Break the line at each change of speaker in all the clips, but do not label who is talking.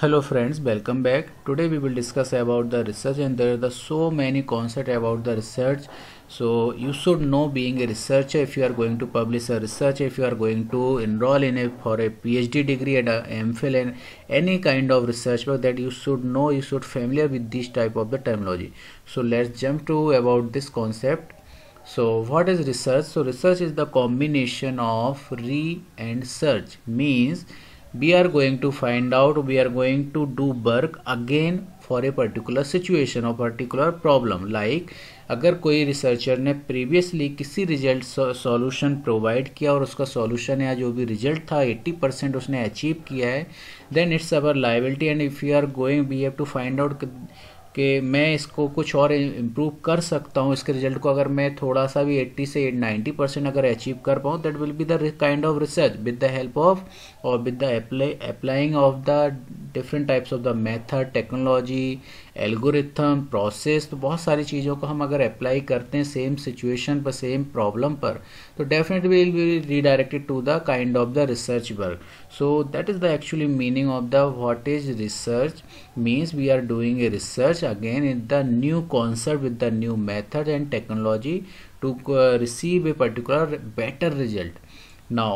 Hello friends, welcome back. Today we will discuss about the research, and there are so many concepts about the research. So you should know, being a researcher, if you are going to publish a research, if you are going to enroll in for a PhD degree and a MPhil and any kind of research work, that you should know, you should familiar with this type of the terminology. So let's jump to about this concept. So what is research? So research is the combination of re and search. Means we are going to find out, we are going to do work again for a particular situation or particular problem. Like अगर कोई researcher ने previously किसी result solution provide किया और उसका solution या जो भी रिजल्ट था 80% उसने अचीव किया है, then it's our liability, and if you are going we have to find out कि मैं इसको कुछ और इम्प्रूव कर सकता हूँ, इसके रिजल्ट को अगर मैं थोड़ा सा भी 80 से 90% अगर अचीव कर पाऊँ, that will be the kind of research with the help of और with the applying of the different types of the method, technology, algorithm, process. तो बहुत सारी चीज़ों को हम अगर अप्लाई करते हैं सेम सिचुएशन पर, सेम प्रॉब्लम पर, तो definitely will be redirected to the kind of the research work. So that is the actually meaning of the what is research. Means we are doing a research again in the new concept with the new method and technology to receive a particular better result. Now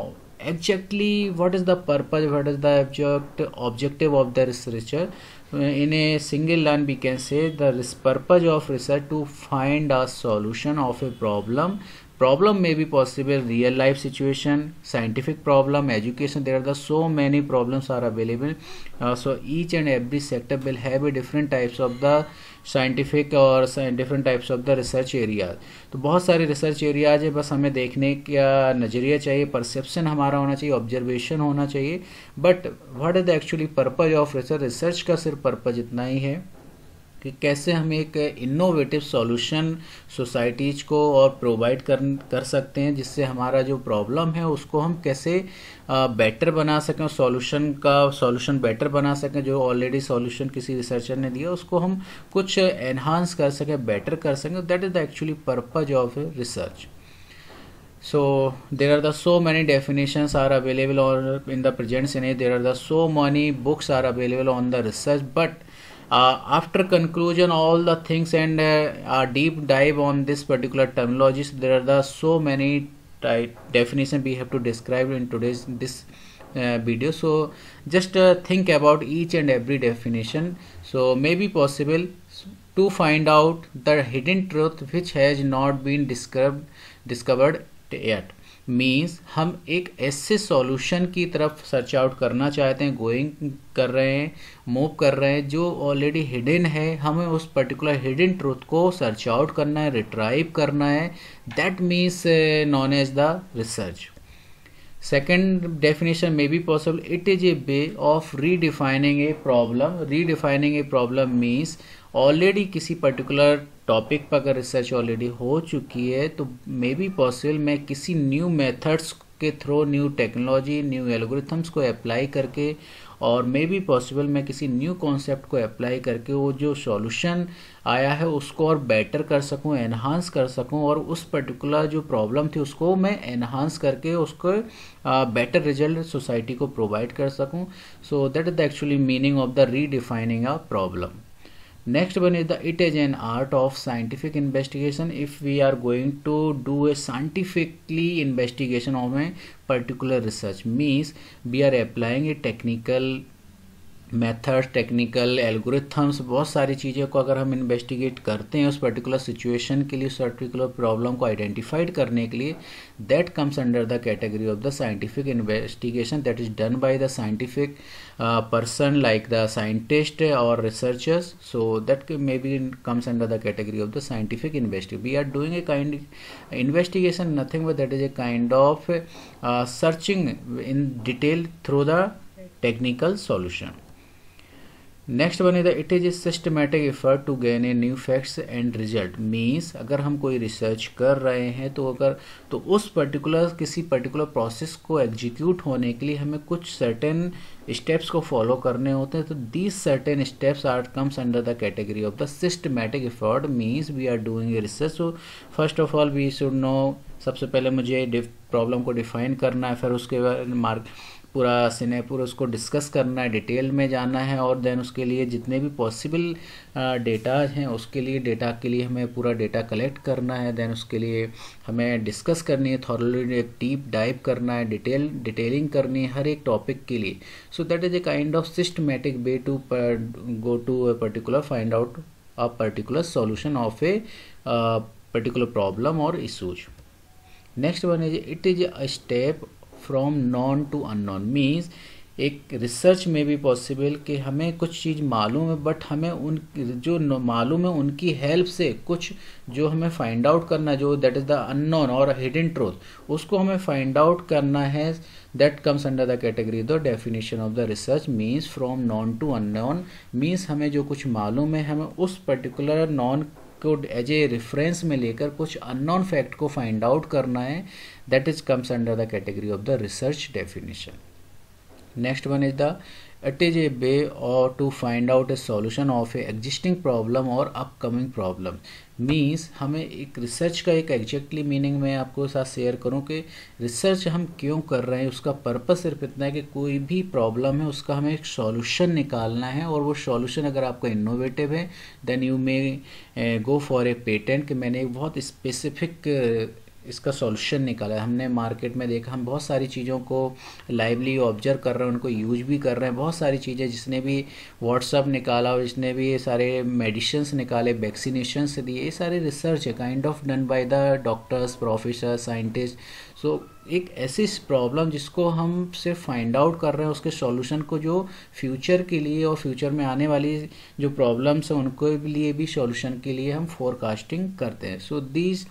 exactly what is the purpose, what is the objective of the researcher? In a single line we can say the purpose of research to find a solution of a problem. Problem may be possible real life situation, scientific problem, education. There are the so many problems are available. So each and every sector will have a different types of the scientific और different types of the research areas. तो बहुत सारे research areas है, बस हमें देखने का नज़रिया चाहिए, परसेप्शन हमारा होना चाहिए, ऑब्जर्वेशन होना चाहिए. But what is the actually purpose of research? Research का सिर्फ पर्पज इतना ही है कि कैसे हम एक इनोवेटिव सॉल्यूशन सोसाइटीज़ को और प्रोवाइड कर सकते हैं, जिससे हमारा जो प्रॉब्लम है उसको हम कैसे बेटर बना सकें, सॉल्यूशन बेटर बना सकें. जो ऑलरेडी सॉल्यूशन किसी रिसर्चर ने दिया उसको हम कुछ एनहांस कर सकें, बेटर कर सकें. That is the actually purpose of research. So there are the so many definitions are available or in the present scenario there are the so many books are available on the research, but after conclusion all the things and a deep dive on this particular terminologies, there are the so many definition we have to describe in today's this video. So just think about each and every definition. So maybe possible to find out the hidden truth which has not been discovered yet. Means हम एक ऐसे solution की तरफ search out करना चाहते हैं, going कर रहे हैं, मूव कर रहे हैं, जो ऑलरेडी हिडन है. हमें उस पर्टिकुलर हिडन ट्रूथ को सर्च आउट करना है, रिट्राइव करना है. That means known as the research. Second definition may be possible. It is a way of redefining a problem. Redefining a problem means already किसी particular topic पर अगर research already हो चुकी है तो मे बी पॉसिबल मैं किसी new methods के through, new technology, new algorithms को अप्लाई करके, और मे बी पॉसिबल मैं किसी न्यू कॉन्सेप्ट को अप्लाई करके वो जो सॉल्यूशन आया है उसको और बेटर कर सकूं, एनहांस कर सकूं, और उस पर्टिकुलर जो प्रॉब्लम थी उसको मैं एनहांस करके उसको बेटर रिजल्ट सोसाइटी को प्रोवाइड कर सकूं. सो that is the actually meaning of the redefining a problem. Next one is it is an art of scientific investigation. If we are going to do a scientifically investigation of a particular research, means we are applying a technical methods, technical algorithms, बहुत सारी चीज़ों को अगर हम investigate करते हैं उस particular situation के लिए, उस पर्टिकुलर प्रॉब्लम को आइडेंटिफाइड करने के लिए, that comes under the category of the scientific investigation that is done by the scientific person like the scientist और researchers. So that may be comes under the category of the scientific investigation. We are doing a kind investigation, nothing but that is a kind of searching in detail through the technical solution. Next one is it is a systematic effort to gain a new facts and result. Means अगर हम कोई research कर रहे हैं तो उस particular किसी particular process को एग्जीक्यूट होने के लिए हमें कुछ सर्टेन स्टेप्स को फॉलो करने होते हैं. तो these certain steps are comes under the category of the systematic effort. Means we are doing a research. So first of all we should know, सबसे पहले मुझे प्रॉब्लम को डिफाइन करना है, फिर उसके बाद पूरा पूरा उसको डिस्कस करना है, डिटेल में जाना है, और देन उसके लिए जितने भी पॉसिबल डेटा हैं उसके लिए डेटा के लिए हमें पूरा डेटा कलेक्ट करना है, देन उसके लिए हमें डिस्कस करनी है, थॉरली एक डीप डाइव करना है, डिटेलिंग करनी है हर एक टॉपिक के लिए. So that is a kind of systematic way to go to a particular find out a particular solution of a particular problem or issues. Next one is it is a step from known to unknown. means एक research में भी possible कि हमें कुछ चीज़ मालूम है but हमें उन जो मालूम है उनकी हेल्प से कुछ जो हमें फाइंड आउट करना जो दैट इज़ द अननोन और हिडन ट्रूथ उसको हमें फाइंड आउट करना है. That comes under the category the definition of the research. Means from known to unknown. Means हमें जो कुछ मालूम है हमें उस पर्टिकुलर नॉन को एज ए रेफरेंस में लेकर कुछ अननोन फैक्ट को फाइंड आउट करना है. That is comes under the category of the research definition. Next one is it is a way or to find out a solution of a existing problem or upcoming problem. Means हमें एक research का एक exactly meaning मैं आपको साथ share करूं कि research हम क्यों कर रहे हैं. उसका पर्पस सिर्फ इतना है कि कोई भी प्रॉब्लम है उसका हमें एक सॉल्यूशन निकालना है, और वो सॉल्यूशन अगर आपका इनोवेटिव है then you may go for a patent कि मैंने एक बहुत स्पेसिफिक इसका सॉल्यूशन निकाला है. हमने मार्केट में देखा हम बहुत सारी चीज़ों को लाइवली ऑब्जर्व कर रहे हैं, उनको यूज भी कर रहे हैं. बहुत सारी चीज़ें जिसने भी व्हाट्सअप निकाला और जिसने भी ये सारे मेडिसिन्स निकाले, वैक्सीनेशंस दिए, ये सारे रिसर्च है kind of done by the doctors, professor, scientist. So एक ऐसी प्रॉब्लम जिसको हम सिर्फ फाइंड आउट कर रहे हैं उसके सॉल्यूशन को जो फ्यूचर के लिए और फ्यूचर में आने वाली जो प्रॉब्लम्स हैं उनको लिए भी सॉल्यूशन के लिए हम फोरकास्टिंग करते हैं. So these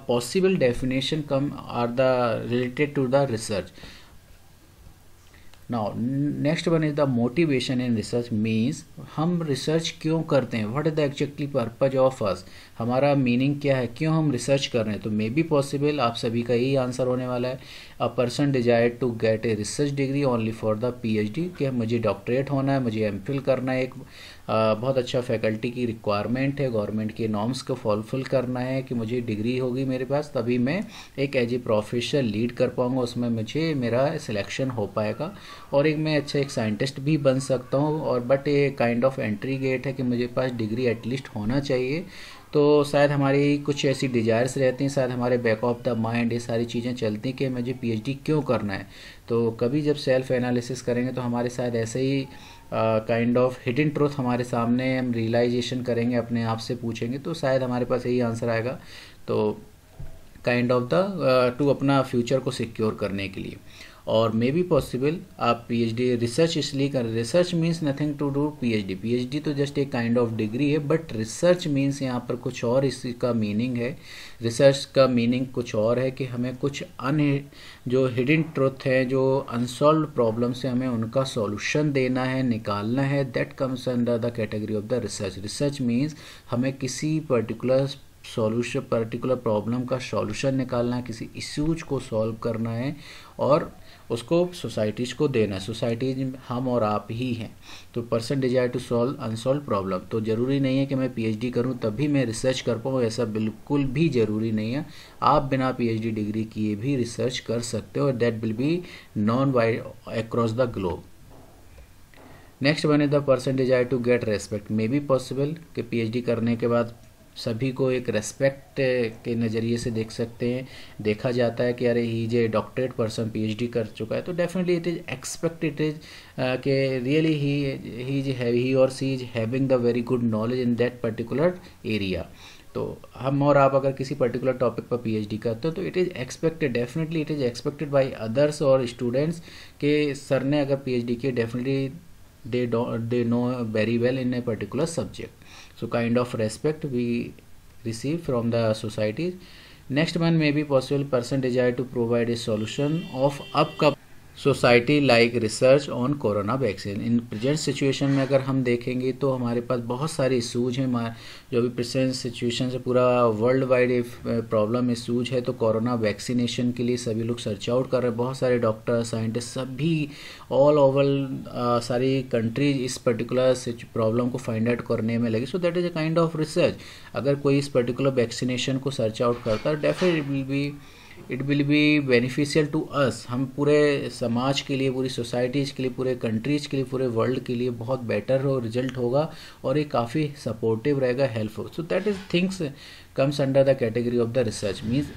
possible definition come are the related to the research. Now next one is the motivation in research. means हम रिसर्च क्यों करते हैं. what is the exactly purpose of us. हमारा मीनिंग क्या है, क्यों हम रिसर्च कर रहे हैं. तो मे बी पॉसिबल आप सभी का यही आंसर होने वाला है. A person desire to get a research degree only for the PhD कि मुझे डॉक्टरेट होना है, मुझे MPhil करना है, एक बहुत अच्छा फैकल्टी की रिक्वायरमेंट है, गवर्नमेंट के नॉर्म्स को फुलफिल करना है कि मुझे डिग्री होगी मेरे पास तभी मैं एक एज ए प्रोफेसर लीड कर पाऊँगा, उसमें मुझे मेरा सिलेक्शन हो पाएगा और एक मैं अच्छा एक साइंटिस्ट भी बन सकता हूँ. और बट ये काइंड ऑफ एंट्री गेट है कि मुझे पास डिग्री एटलीस्ट होना चाहिए. तो शायद हमारी कुछ ऐसी डिज़ायर्स रहती हैं, शायद हमारे बैक ऑफ द माइंड ये सारी चीज़ें चलती हैं कि मुझे PhD क्यों करना है. तो कभी जब सेल्फ एनालिसिस करेंगे तो हमारे शायद ऐसे ही काइंड ऑफ हिडन ट्रूथ हमारे सामने हम रियलाइजेशन करेंगे, अपने आप से पूछेंगे तो शायद हमारे पास यही आंसर आएगा. तो काइंड ऑफ द टू अपना फ्यूचर को सिक्योर करने के लिए. और मे बी पॉसिबल आप PhD रिसर्च इसलिए कर, research means nothing to do PhD तो जस्ट एक काइंड ऑफ डिग्री है, बट रिसर्च मीन्स यहाँ पर कुछ और इसका मीनिंग है. रिसर्च का मीनिंग कुछ और है कि हमें कुछ जो हिडन ट्रुथ है, जो अनसॉल्व प्रॉब्लम्स है, हमें उनका सॉल्यूशन देना है, निकालना है. That comes under the category of the research. Research means हमें किसी पर्टिकुलर प्रॉब्लम का सॉल्यूशन निकालना है, किसी इश्यूज को सॉल्व करना है और उसको सोसाइटीज़ को देना है. सोसाइटीज हम और आप ही हैं. तो person desire to solve unsolve problem. तो ज़रूरी नहीं है कि मैं PhD करूं तभी मैं रिसर्च कर पाऊँ, ऐसा बिल्कुल भी ज़रूरी नहीं है. आप बिना PhD डिग्री किए भी रिसर्च कर सकते हो और that will be known wide across the globe. Next one is the person desire to get respect. May be possible कि PhD करने के बाद सभी को एक रेस्पेक्ट के नज़रिए से देख सकते हैं. देखा जाता है कि अरे ही जे डॉक्टरेट पर्सन PhD कर चुका है तो डेफिनेटली इट इज़ एक्सपेक्टेड कि रियली ही और she is having the very good knowledge in that particular area. तो हम और आप अगर किसी पर्टिकुलर टॉपिक पर PhD करते हो तो it is expected, definitely it is expected by others और स्टूडेंट्स के सर ने अगर PhD किए definitely they know very well in a particular subject. So kind of respect we receive from the society. Next one may be possible person desire to provide a solution of upcoming society like research on corona vaccine. In present situation में अगर हम देखेंगे तो हमारे पास बहुत सारे issues हैं. जो भी प्रेजेंट सिचुएशन से पूरा वर्ल्ड वाइड प्रॉब्लम इशूज है. तो कोरोना वैक्सीनेशन के लिए सभी लोग सर्च आउट कर रहे हैं. बहुत सारे डॉक्टर, साइंटिस्ट सभी ऑल ओवर सारी कंट्रीज इस पर्टिकुलर प्रॉब्लम को फाइंड आउट करने में लगी. So that is a kind of research. अगर कोई इस पर्टिकुलर वैक्सीनेशन को सर्च आउट करता है definitely will be it will be beneficial to us, हम पूरे समाज के लिए, पूरी सोसाइटीज़ के लिए, पूरे कंट्रीज़ के लिए, पूरे वर्ल्ड के लिए बहुत बेटर हो रिजल्ट होगा और ये काफ़ी सपोर्टिव रहेगा, helpful. So that is things comes under the category of the research. Means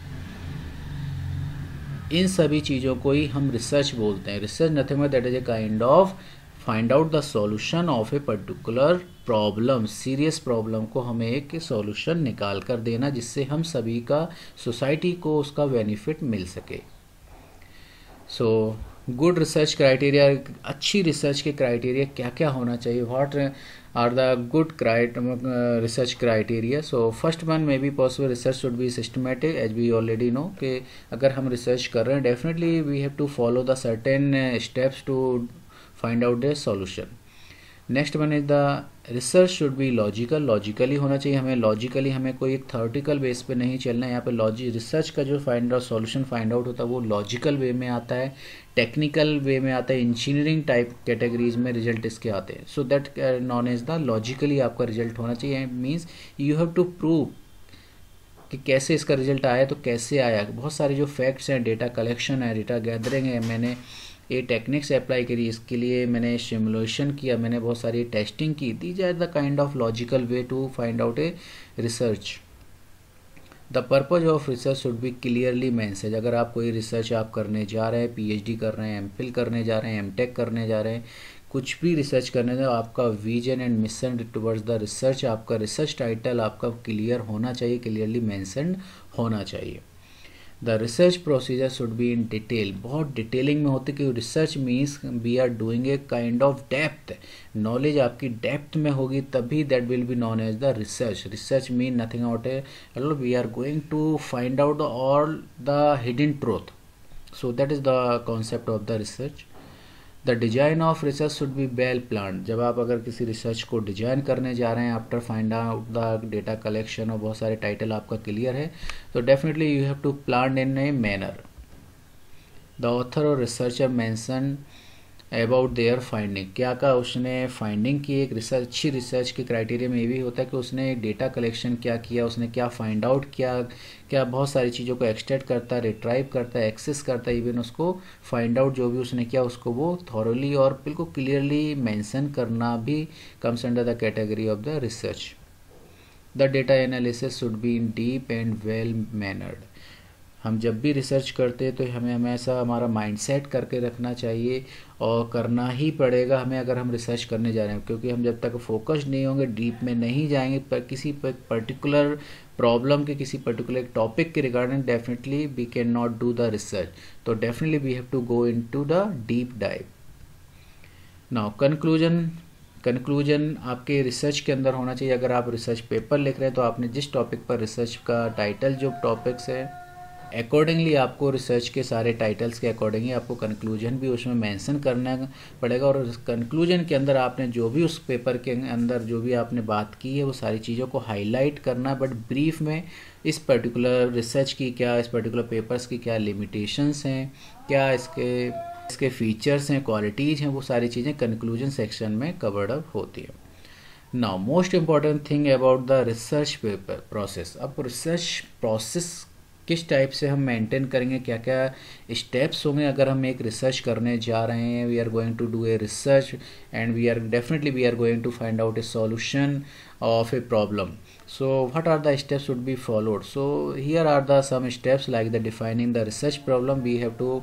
in सभी चीज़ों को ही हम रिसर्च बोलते हैं. Research nothing but that is a kind of find out the solution of a particular problem. Serious problem को हमें एक solution निकाल कर देना जिससे हम सभी का, सोसाइटी को उसका बेनिफिट मिल सके. सो गुड रिसर्च क्राइटेरिया, अच्छी रिसर्च के क्राइटेरिया क्या क्या होना चाहिए, what are the good research criteria. So first one may be possible research should be systematic, as we already know कि अगर हम रिसर्च कर रहे हैं definitely we have to follow the certain steps to find out the solution. Next one is the research should be logical, logically होना चाहिए. हमें लॉजिकली, हमें कोई एक थ्योरेटिकल बेस पे नहीं चलना है. यहाँ पे रिसर्च का जो find out solution find out होता है वो लॉजिकल वे में आता है, टेक्निकल वे में आता है, इंजीनियरिंग टाइप कैटेगरीज में रिजल्ट इसके आते हैं. So that known as the logically आपका रिजल्ट होना चाहिए. Means you have to prove कि कैसे इसका रिजल्ट आया, तो कैसे आया. बहुत सारे जो फैक्ट्स हैं, डेटा कलेक्शन है, डेटा गैदरिंग है, मैंने ये टेक्निक्स अप्लाई करी, इसके लिए मैंने सिमुलेशन किया, मैंने बहुत सारी टेस्टिंग की. These are the kind of logical way to find out a research. The purpose of research should be clearly mention. अगर आप कोई रिसर्च आप करने जा रहे हैं, पीएचडी कर रहे हैं, एमफिल करने जा रहे हैं, एमटेक करने जा रहे हैं, कुछ भी रिसर्च करने जा, आपका vision and mission towards the research, आपका रिसर्च टाइटल आपका क्लियर होना चाहिए, क्लियरली मेंशन होना चाहिए. The research procedure should be in detail, बहुत डिटेलिंग में होती है कि research means we are doing a kind of depth. Knowledge आपकी डेप्थ में होगी तभी that will be known as the research. Research mean nothing out a, we are going to find out all the hidden truth. So that is the concept of the research. The design of research should be well plan. जब आप अगर किसी research को design करने जा रहे हैं after find out the data collection और बहुत सारे टाइटल आपका क्लियर है, तो definitely you have to plan in a manner. The author और researcher mention about their finding, क्या का उसने फाइंडिंग की. एक रिसर्च, अच्छी रिसर्च के क्राइटेरिया में ये भी होता है कि उसने डेटा कलेक्शन क्या किया, उसने क्या फाइंड आउट किया, क्या बहुत सारी चीज़ों को एक्सट्रैक्ट करता है, रिट्राइव करता है, एक्सेस करता है, इवन उसको फाइंड आउट जो भी उसने किया उसको वो थॉरली और बिल्कुल क्लियरली मेंशन करना भी comes under the category of the research. The data analysis should be in deep and well mannered. हम जब भी रिसर्च करते हैं तो हमें हमेशा हमारा माइंडसेट करके रखना चाहिए और करना ही पड़ेगा हमें अगर हम रिसर्च करने जा रहे हैं, क्योंकि हम जब तक फोकस्ड नहीं होंगे, डीप में नहीं जाएंगे पर किसी पर्टिकुलर प्रॉब्लम के, किसी पर्टिकुलर टॉपिक के regarding, definitely we can not do the research. तो definitely we have to go into the deep dive. Now conclusion आपके रिसर्च के अंदर होना चाहिए. अगर आप रिसर्च पेपर लिख रहे हैं तो आपने जिस टॉपिक पर रिसर्च का टाइटल, जो टॉपिक्स है, अकॉर्डिंगली आपको रिसर्च के सारे टाइटल्स के अकॉर्डिंगली आपको कंक्लूजन भी उसमें मेंशन करना पड़ेगा. और कंक्लूजन के अंदर आपने जो भी उस पेपर के अंदर जो भी आपने बात की है वो सारी चीज़ों को हाईलाइट करना, बट ब्रीफ में इस पर्टिकुलर रिसर्च की क्या, इस पर्टिकुलर पेपर्स की क्या लिमिटेशंस हैं, क्या इसके फीचर्स हैं, क्वालिटीज़ हैं, वो सारी चीज़ें कंक्लूजन सेक्शन में कवर्ड अप होती है. Now most important thing about the research paper process. अब रिसर्च प्रोसेस किस टाइप से हम मेंटेन करेंगे, क्या क्या स्टेप्स होंगे अगर हम एक रिसर्च करने जा रहे हैं. We are going to do a research and we are going to find out a solution of a problem. So what are the steps should be followed? So here are the some steps like the defining the research problem. We have to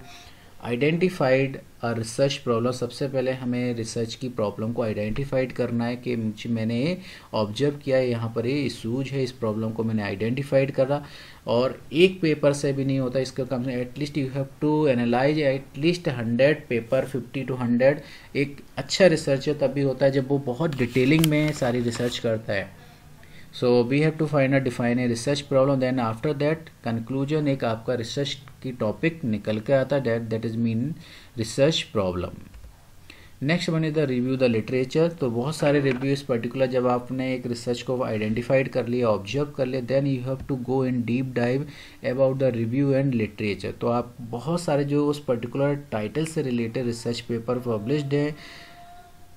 identified a research problem. सबसे पहले हमें research की problem को identified करना है कि मैंने ये ऑब्जर्व किया है, यहाँ पर ये इशूज है, इस प्रॉब्लम को मैंने आइडेंटिफाइड करा. और एक पेपर से भी नहीं होता, इसका कम से at least you have to analyse at least 100 paper, 50 to 100. एक अच्छा रिसर्चर तभी होता है जब वो बहुत डिटेलिंग में सारी रिसर्च करता है. So we have to define a research problem. Then after that conclusion एक आपका रिसर्च की टॉपिक निकल के आता है, that is mean research problem. Next one is the review the literature. तो बहुत सारे रिव्यू इस पर्टिकुलर, जब आपने एक रिसर्च को आइडेंटिफाइड कर लिया, ऑब्जर्व कर लिया, then you have to go in deep dive about the review and literature. तो आप बहुत सारे जो उस पर्टिकुलर टाइटल से रिलेटेड रिसर्च पेपर पब्लिश्ड है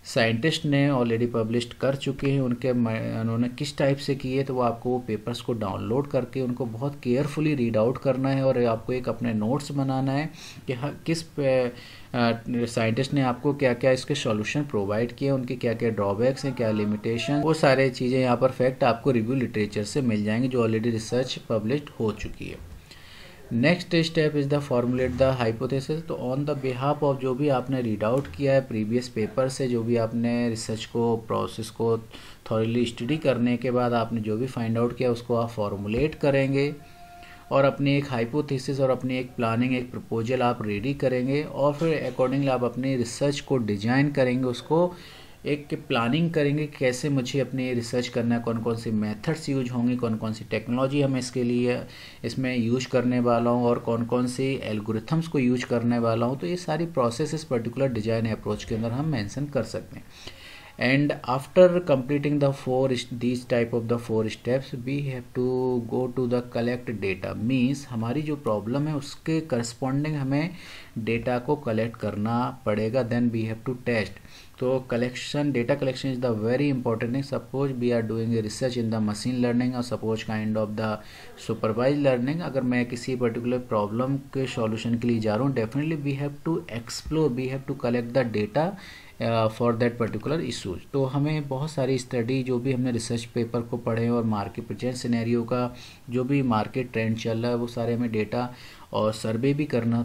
साइंटिस्ट ने ऑलरेडी पब्लिश कर चुके हैं, उन्होंने किस टाइप से किए, तो वो आपको वो पेपर्स को डाउनलोड करके उनको बहुत केयरफुली रीड आउट करना है और आपको एक अपने नोट्स बनाना है कि किस साइंटिस्ट ने आपको क्या क्या इसके सॉल्यूशन प्रोवाइड किए, उनके क्या क्या ड्रॉबैक्स हैं, क्या लिमिटेशन, वो सारे चीज़ें यहाँ पर फैक्ट आपको रिव्यू लिटरेचर से मिल जाएंगे जो ऑलरेडी रिसर्च पब्लिश हो चुकी है। Next step is the formulate the hypothesis. तो ऑन द बिहाफ ऑफ जो भी आपने रीड आउट किया है प्रीवियस पेपर से, जो भी आपने रिसर्च को प्रोसेस को थॉरली स्टडी करने के बाद आपने जो भी फाइंड आउट किया उसको आप फॉर्मुलेट करेंगे और अपनी एक हाइपोथेसिस और अपनी एक प्लानिंग, एक प्रपोजल आप रेडी करेंगे और फिर अकॉर्डिंगली आप अपनी रिसर्च को डिजाइन करेंगे, उसको एक प्लानिंग करेंगे कैसे मुझे अपनी रिसर्च करना है, कौन कौन सी मेथड्स यूज होंगी, कौन कौन सी टेक्नोलॉजी हम इसके लिए इसमें यूज करने वाला हूँ और कौन कौन सी एल्गोरिथम्स को यूज करने वाला हूँ। तो ये सारी प्रोसेस इस पर्टिकुलर डिजाइन अप्रोच के अंदर हम मेंशन कर सकते हैं। And after completing the these type of the 4 steps, we have to go to the collect data, means हमारी जो प्रॉब्लम है उसके करस्पॉन्डिंग हमें डेटा को कलेक्ट करना पड़ेगा, then we have to test. तो collection, data collection is the very important thing. Suppose we are doing a research in the machine learning और suppose kind of the supervise learning, अगर मैं किसी particular problem के solution के लिए जा रहा हूँ, definitely we have to explore, we have to collect the data for that particular issues. तो हमें बहुत सारी स्टडी जो भी हमने रिसर्च पेपर को पढ़े और मार्केट प्रेजेंट सिनेरियो का जो भी मार्केट ट्रेंड चल रहा है वो सारे हमें डेटा और सर्वे भी करना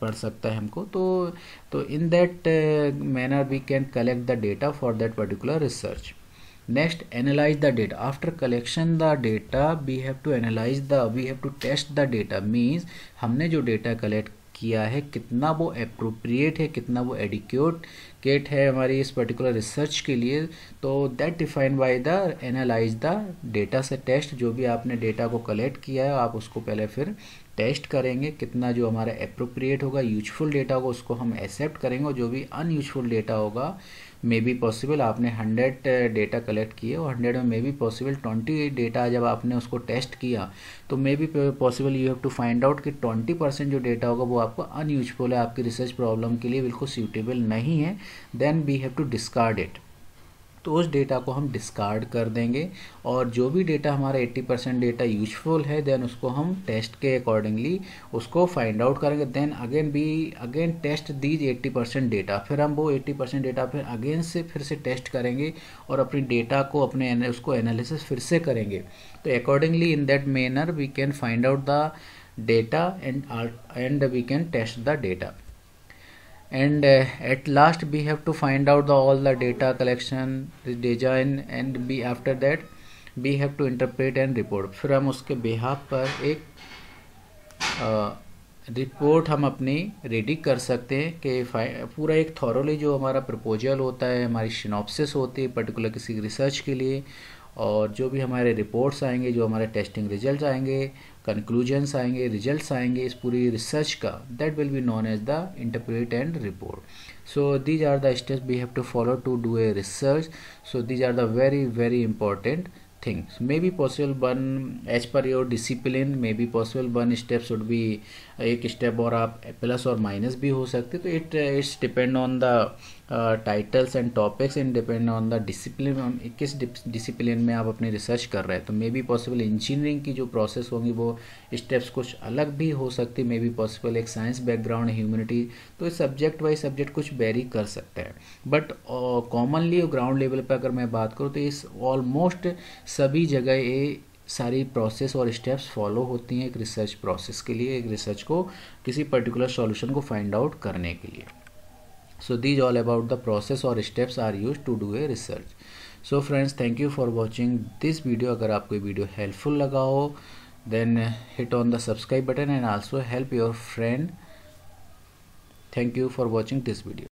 पड़ सकता है हमको। तो in that manner we can collect the data for that particular research. Next, analyse the data. After collection the data we have to analyse we have to test the data, means हमने जो data collect किया है कितना वो appropriate है, कितना वो adequate है हमारी इस पर्टिकुलर रिसर्च के लिए। तो that defined by the analyse the data से टेस्ट। जो भी आपने डेटा को कलेक्ट किया है आप उसको पहले फिर टेस्ट करेंगे, कितना जो हमारा अप्रोप्रिएट होगा, यूजफुल डेटा होगा उसको हम एक्सेप्ट करेंगे और जो भी अनयूजफुल डेटा होगा, मे बी पॉसिबल आपने 100 डेटा कलेक्ट किए और 100 में मे बी पॉसिबल 20 डेटा जब आपने उसको टेस्ट किया तो may be possible you have to find out कि 20% जो डेटा होगा वो आपको अनयूजफुल है, आपकी रिसर्च प्रॉब्लम के लिए बिल्कुल सूटेबल नहीं है, then we have to discard it. तो उस डेटा को हम डिस्कार्ड कर देंगे और जो भी डेटा हमारा 80% डेटा यूजफुल है देन उसको हम टेस्ट के अकॉर्डिंगली उसको फाइंड आउट करेंगे। Then again test these 80% data, फिर हम वो 80% डेटा फिर अगेन से फिर से टेस्ट करेंगे और अपनी डेटा को अपने उसको एनालिसिस फिर से करेंगे। तो accordingly in that manner we can find out the data and we can test the data. And at last we have to find out all the data collection, design, and after that we have to interpret and report। फिर हम उसके behalf पर एक report हम अपनी ready कर सकते हैं कि पूरा एक थॉरोली जो हमारा प्रपोजल होता है, हमारी सिनॉप्सिस होती है पर्टिकुलर किसी रिसर्च के लिए, और जो भी हमारे रिपोर्ट्स आएंगे, जो हमारे टेस्टिंग रिजल्ट आएंगे, कंक्लूजन्स आएंगे, रिजल्ट्स आएंगे इस पूरी रिसर्च का, that will be known as the interpret and report. So these are the steps we have to follow to do a research. So these are the very important things। May be possible one as per your discipline, may be possible one step should be एक step और आप plus और minus भी हो सकते। तो it's depend on the titles and topics and depend on the discipline, किस discipline में आप अपनी रिसर्च कर रहे हैं। तो मे बी पॉसिबल इंजीनियरिंग की जो प्रोसेस होंगी वो स्टेप्स कुछ अलग भी हो सकती, मे बी पॉसिबल एक साइंस बैकग्राउंड, ह्यूमैनिटी, तो सब्जेक्ट वाइज सब्जेक्ट कुछ वेरी कर सकते हैं। बट कॉमनली ग्राउंड लेवल पर अगर मैं बात करूँ तो इस ऑलमोस्ट सभी जगह ये सारी प्रोसेस और स्टेप्स फॉलो होती हैं एक रिसर्च प्रोसेस के लिए, एक रिसर्च को किसी पर्टिकुलर सॉल्यूशन को फाइंड आउट करने के लिए। So these all about the process और steps are used to do a research. So friends, thank you for watching this video. अगर आपको ये वीडियो हेल्पफुल लगा हो then hit on the subscribe button and also help your friend. Thank you for watching this video.